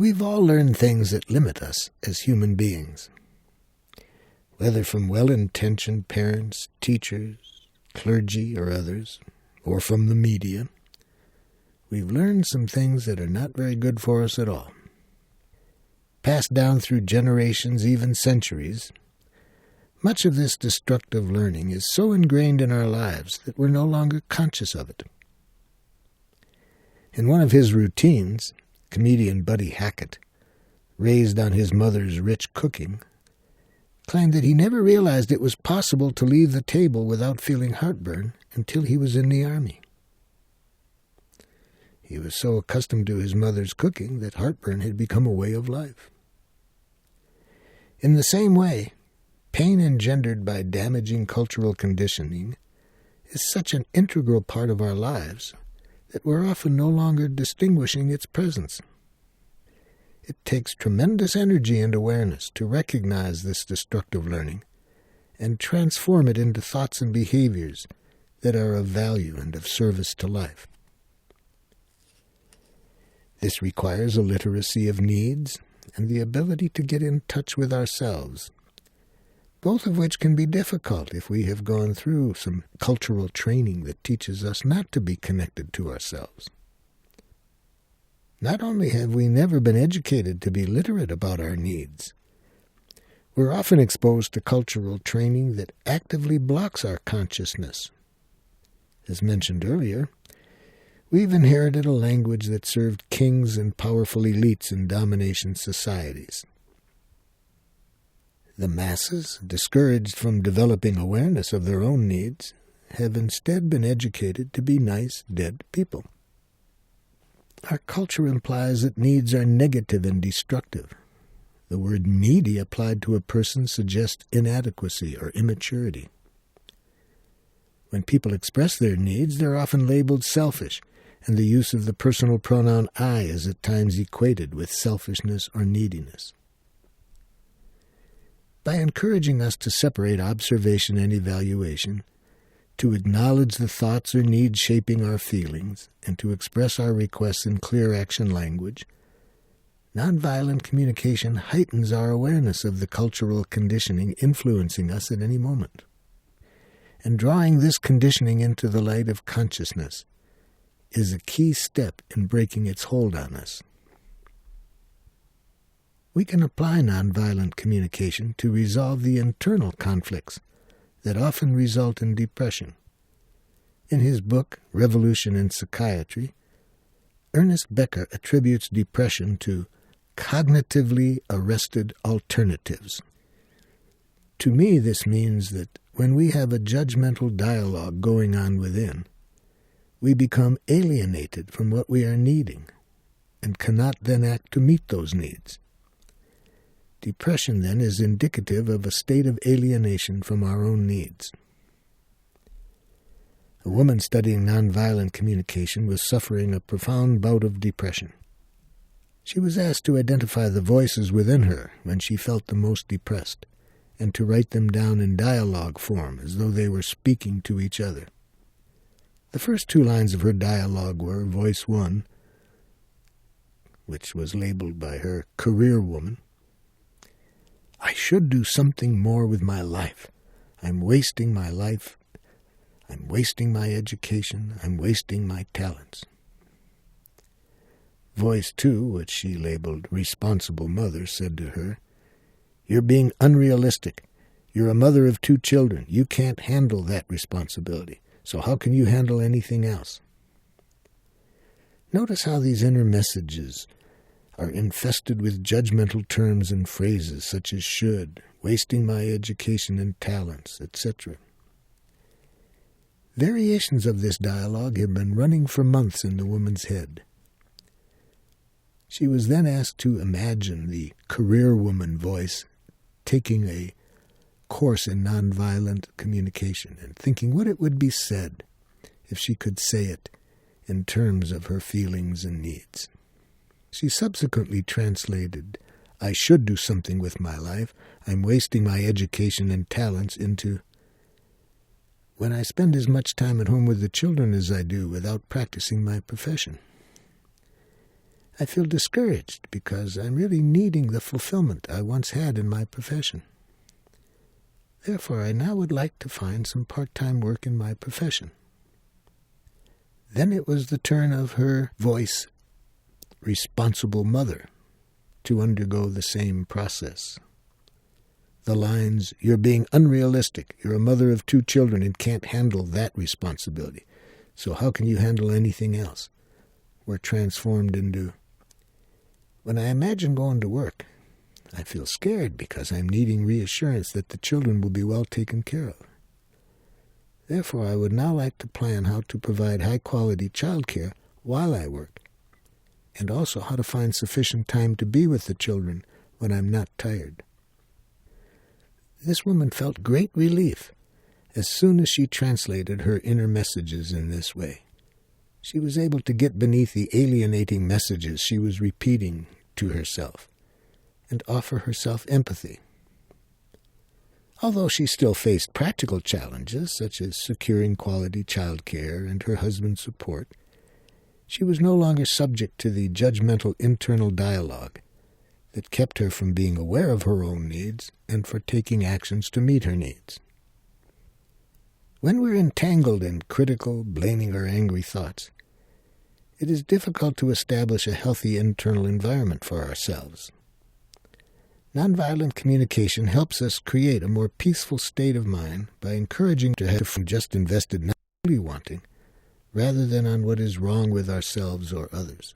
We've all learned things that limit us as human beings. Whether from well-intentioned parents, teachers, clergy, or others, or from the media, we've learned some things that are not very good for us at all. Passed down through generations, even centuries, much of this destructive learning is so ingrained in our lives that we're no longer conscious of it. In one of his routines, comedian Buddy Hackett, raised on his mother's rich cooking, claimed that he never realized it was possible to leave the table without feeling heartburn until he was in the Army. He was so accustomed to his mother's cooking that heartburn had become a way of life. In the same way, pain engendered by damaging cultural conditioning is such an integral part of our lives that we're often no longer distinguishing its presence. It takes tremendous energy and awareness to recognize this destructive learning and transform it into thoughts and behaviors that are of value and of service to life. This requires a literacy of needs and the ability to get in touch with ourselves, both of which can be difficult if we have gone through some cultural training that teaches us not to be connected to ourselves. Not only have we never been educated to be literate about our needs, we're often exposed to cultural training that actively blocks our consciousness. As mentioned earlier, we've inherited a language that served kings and powerful elites in domination societies. The masses, discouraged from developing awareness of their own needs, have instead been educated to be nice, dead people. Our culture implies that needs are negative and destructive. The word needy applied to a person suggests inadequacy or immaturity. When people express their needs, they're often labeled selfish, and the use of the personal pronoun I is at times equated with selfishness or neediness. By encouraging us to separate observation and evaluation, to acknowledge the thoughts or needs shaping our feelings, and to express our requests in clear action language, nonviolent communication heightens our awareness of the cultural conditioning influencing us at any moment. And drawing this conditioning into the light of consciousness is a key step in breaking its hold on us. We can apply nonviolent communication to resolve the internal conflicts that often result in depression. In his book, Revolution in Psychiatry, Ernest Becker attributes depression to cognitively arrested alternatives. To me, this means that when we have a judgmental dialogue going on within, we become alienated from what we are needing and cannot then act to meet those needs. Depression, then, is indicative of a state of alienation from our own needs. A woman studying nonviolent communication was suffering a profound bout of depression. She was asked to identify the voices within her when she felt the most depressed, and to write them down in dialogue form as though they were speaking to each other. The first two lines of her dialogue were, Voice 1, which was labeled by her Career Woman, I should do something more with my life. I'm wasting my life. I'm wasting my education. I'm wasting my talents. Voice 2, which she labeled Responsible Mother, said to her, You're being unrealistic. You're a mother of 2 children. You can't handle that responsibility. So how can you handle anything else? Notice how these inner messages are infested with judgmental terms and phrases such as should, wasting my education and talents, etc. Variations of this dialogue have been running for months in the woman's head. She was then asked to imagine the Career Woman voice taking a course in nonviolent communication and thinking what it would be said if she could say it in terms of her feelings and needs. She subsequently translated, I should do something with my life, I'm wasting my education and talents, into, when I spend as much time at home with the children as I do without practicing my profession. I feel discouraged because I'm really needing the fulfillment I once had in my profession. Therefore, I now would like to find some part-time work in my profession." Then it was the turn of her voice, responsible mother, to undergo the same process. The lines, "You're being unrealistic. You're a mother of 2 children and can't handle that responsibility. So how can you handle anything else?" were transformed into, "When I imagine going to work, I feel scared because I'm needing reassurance that the children will be well taken care of. Therefore, I would now like to plan how to provide high-quality child care while I work, and also how to find sufficient time to be with the children when I'm not tired." This woman felt great relief as soon as she translated her inner messages in this way. She was able to get beneath the alienating messages she was repeating to herself and offer herself empathy. Although she still faced practical challenges, such as securing quality child care and her husband's support, she was no longer subject to the judgmental internal dialogue that kept her from being aware of her own needs and for taking actions to meet her needs. When we're entangled in critical, blaming, or angry thoughts, it is difficult to establish a healthy internal environment for ourselves. Nonviolent communication helps us create a more peaceful state of mind by encouraging to have just invested not really wanting, rather than on what is wrong with ourselves or others.